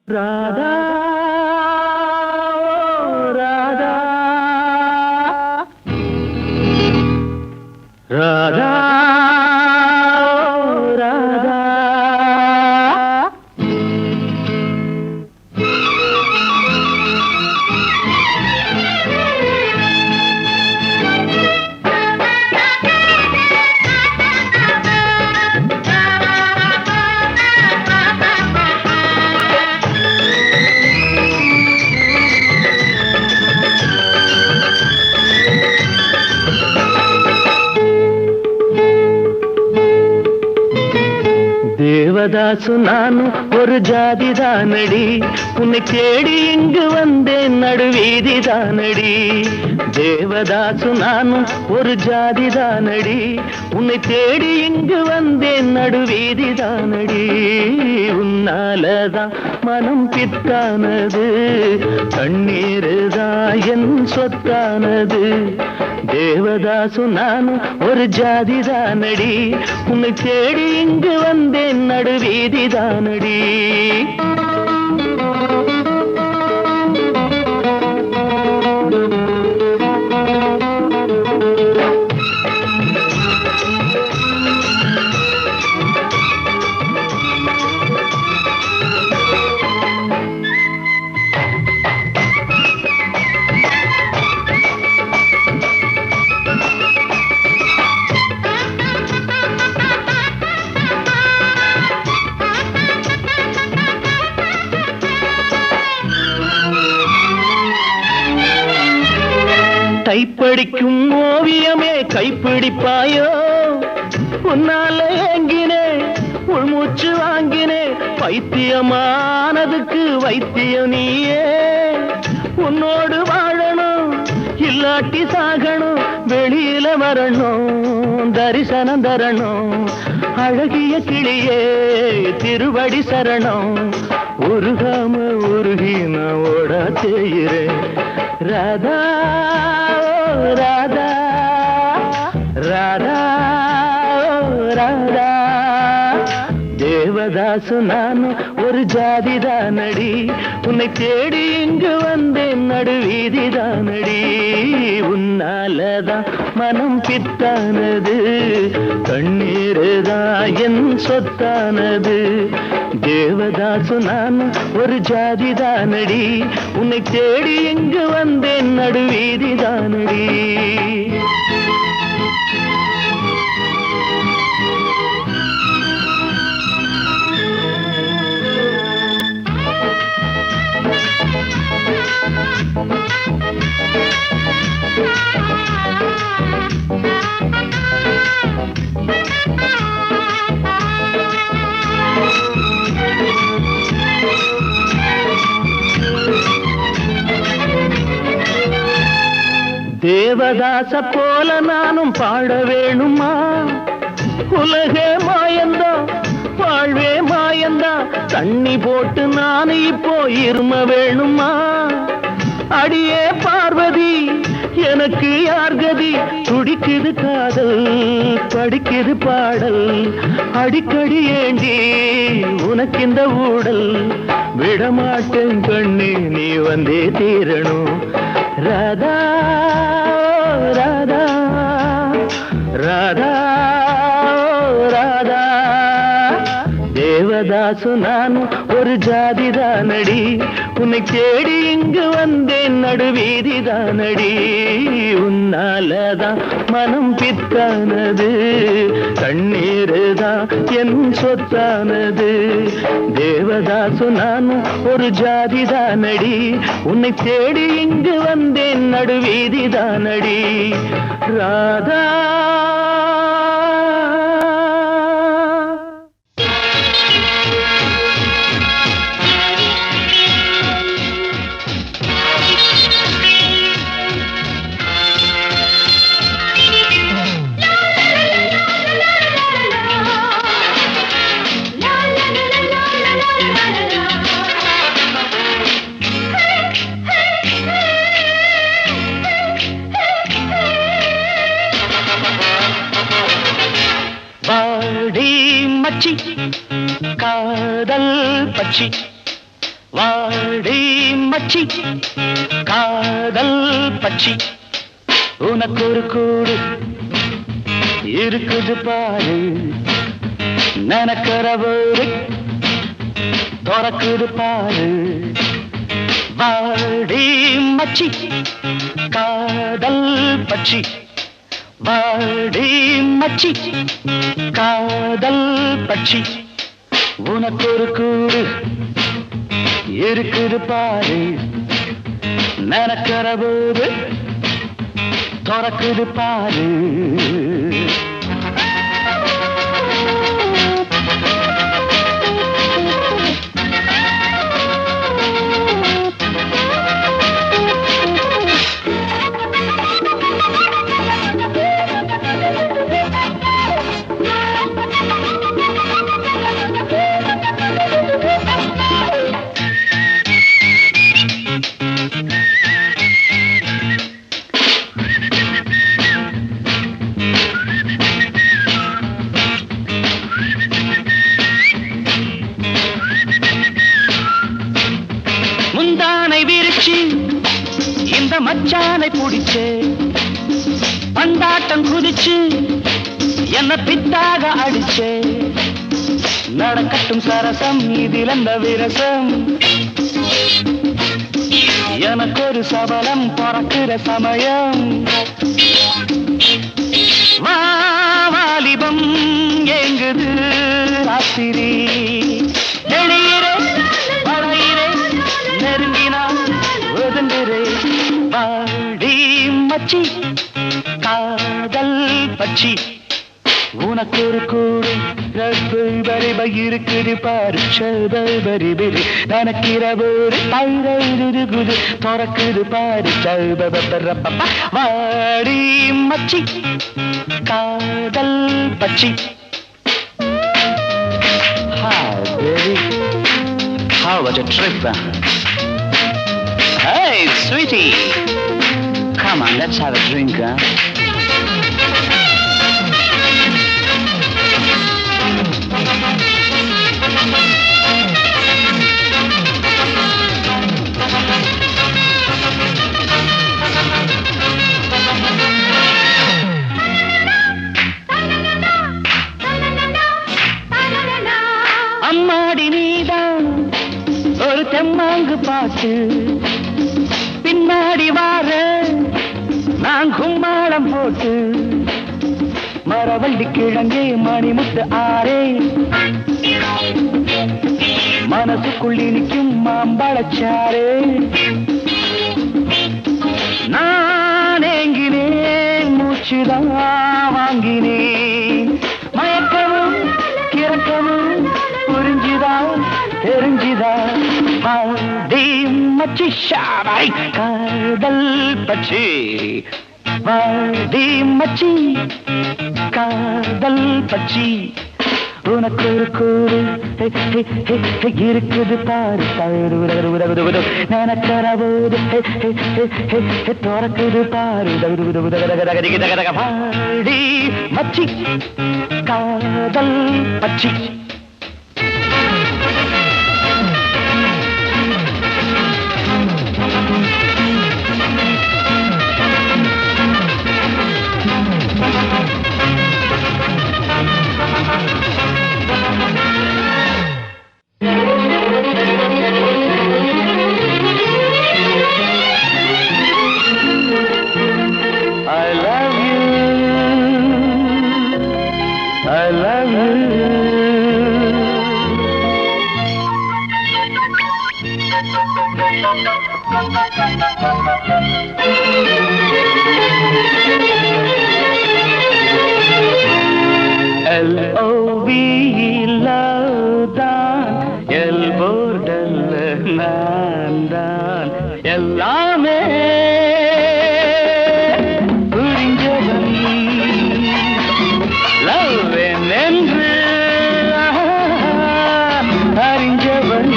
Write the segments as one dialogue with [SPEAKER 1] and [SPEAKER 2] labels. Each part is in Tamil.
[SPEAKER 1] ராதா ராதா ராதா ராதா தேவதாசு நானும் ஒரு ஜாதிதானடி, உன்னை தேடி இங்கு வந்தேன் நடுவீதிதானடி. தேவதாசு நானும் ஒரு ஜாதிதானடி, உன்னை தேடி இங்கு வந்தேன் நடுவீதிதானடி. உன்னாலதான் மனம் பித்தானது, கண்ணீருதான் என் சொத்தானது. தேவதாசு நானும் ஒரு ஜாதிதானடி, உன்னை தேடி இங்கு வந்தேன் நடுவீதிதானடி. கைப்படிக்கும் ஓவியமே கைப்பிடிப்பாயோ, உன்னால ஏங்கினே உள்மூச்சு வாங்கினே. பைத்தியமானதுக்கு வைத்தியம் நீயே, உன்னோடு வாழணும் இல்லாட்டி சாகணும். வெளியில வரணும் தரிசனம் தரணும், அழகிய கிளியே திருவடி சரணம். உருகாம உருகி நான் ஓட செய்கிறேன். ராதா ராதா ராதா ராதா. தேவதாசு நானும் ஒரு ஜாதிதானடி, உன்னை தேடி இங்கு வந்தேன் நடுவீதிதானடி. உன்னாலதான் மனம் பித்தானது, கண்ணீருதான் என் சொத்தானது. தேவதாசு நானும் ஒரு ஜாதிதானடி, உன்னை தேடி இங்கு வந்தேன் நடுவீதிதானடி. தேவதாச போல நானும் பாட வேணுமா? உலகே மாயந்தா வாழ்வே மாயந்தா, தண்ணி போட்டு நான் இப்போ இரும வேணுமா? அடியே பார்வதி எனக்கு யார் கதி? துடிக்குது காதல் படிக்குது பாடல், அடிக்கடி ஏண்டி உனக்கு இந்த ஊடல். விடமாட்டேன் கண்ணே நீ வந்தே தீரணும். ராதா ராதா ராதா ராதா. தேவதாசு நானும் ஒரு ஜாதிதானடி, உன்னை தேடி இங்கு வந்தேன் நடுவீதிதானடி. உன்னாலதான் மனம் பித்தானது, கண்ணீருதான் என் சொத்தானது. தேவதாசு நானும் ஒரு ஜாதிதானடி, உன்னை தேடி இங்கு வந்தேன் நடுவீதிதானடி. ராதா மச்சி காதல் பச்சி வாடி மச்சி காதல் பச்சி உனக்கு ஒரு கூடு இருக்குது பாரு நினைக்கிற ஒரு துறக்குது பாரு வாடி மச்சி காதல் பச்சி வாடி மச்சி காதல் பச்சி உனக்கு ஒரு கூடு இருக்குது பாரு நினைக்கிற போது துறக்குது பாரு முந்தானை விரிச்சு இந்த மச்சானை பிடிச்சே பந்தாட்டம் குதிச்சு என்ன பித்தாக அடிச்சே நடக்கட்டும் சரசம் இதில் அந்த விரசம் எனக்கு ஒரு சபலம் பிறக்கிற சமயம் வாலிபம் ஏங்குது ராத்திரி வாடி மச்சி காதல் பச்சி உனக்கு ஒரு கூடு இருக்குது பாரு பரி நனக்கிற ஒரு குது துறக்குது பாரு வாடி மச்சி காதல் பச்சி. Hi baby, how was your trip? Hey, sweetie, come on, let's have a drink, huh? அம்மாடி நீதான் ஒரு தெம்மாங்கு பாட்டு பின்னாடி வார நான் கும்மாளம் போட்டு மரவள்ளி கிழங்கே மணிமுத்து ஆரே மனசுக்குள்ளி நிற்கும் மாம்பழச்சாரே நான் ஏங்கினேன் மூச்சுதான் வாங்கினேன் மயக்கமும் கிறக்கமும் புரிஞ்சுதான் தெரிஞ்சுதான் வாடி மச்சி ஷாபாய் காதல் பச்சி வாடி மச்சி காதல் பச்சி உனக்கு ஒரு கூறு இருக்குது பாரு நினைக்கிற போது துறக்குது பாரு வாடி மச்சி காதல் பச்சி. I love you. L-O-V-E love தான் எல்போர்டல் நான் தான் எல்லாமே புரிஞ்சவன் லவ் என்று அறிஞ்சவன்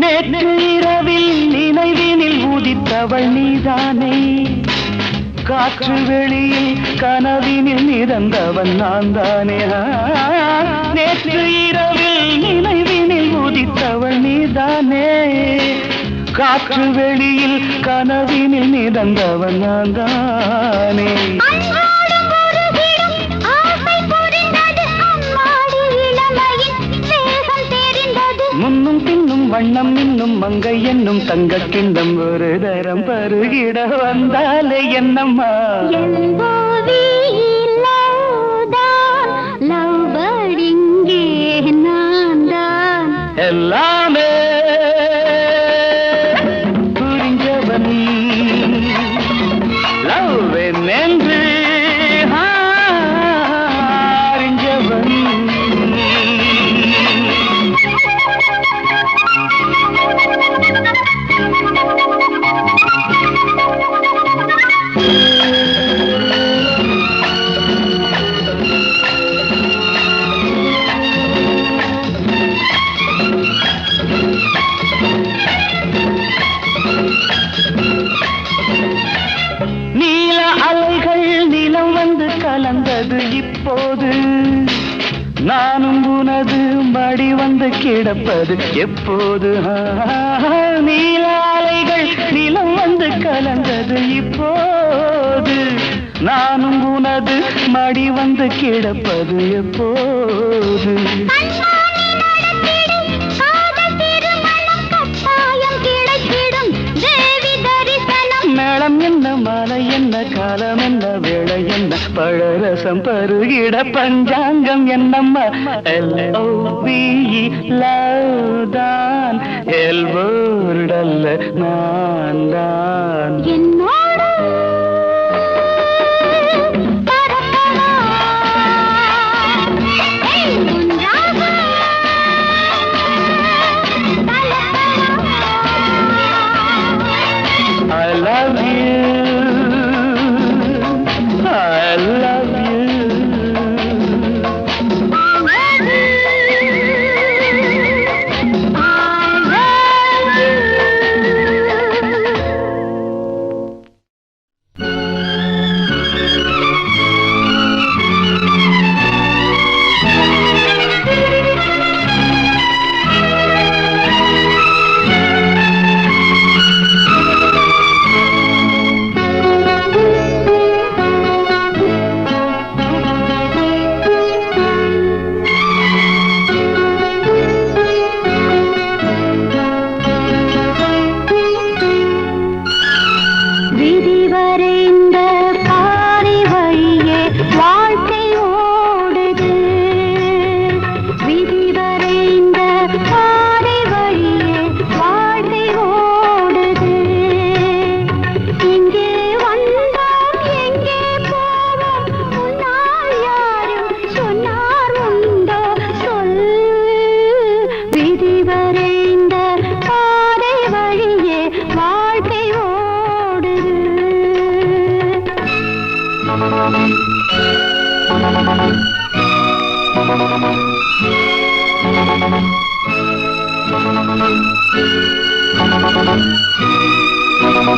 [SPEAKER 1] நேற்று இரவில் நினைவினில் உதித்தவள் நீதானே, காற்று வெளியில் கனவினில் மிதந்தவன் நான் தானே. நேற்று இரவில் நினைவினில் உதித்தவள் நீதானே, காற்று வெளியில் கனவினில் மிதந்தவன் நான் தானே. முன்னும் பின்னும் வண்ணம் இன்னும் மங்கை என்னும் தங்கக் கிண்ணம் ஒரு தரம் பருகிட வந்தாலே என்னம்மா. எல்லாமே புரிஞ்சவன் லவ் என்று அறிஞ்சவன். நீல அலைகள் நிலம் வந்து கலந்தது இப்போது, நானும் உனது மடி வந்து கிடப்பது எப்போது. நீல அலைகள் நிலம் வந்து கலந்தது இப்போது, நானும் உனது மடி வந்து கிடப்பது எப்போது. மேளம் என்ன மாலை என்ன காலம் என்ன வேளை என்ன பழரசம் பருகிட பஞ்சாங்கம் என்னம்மா. LOVE லவ் தான், எல்வோர்ட் அல்ல நான் தான். I love you, I love you.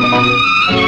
[SPEAKER 2] Thank you.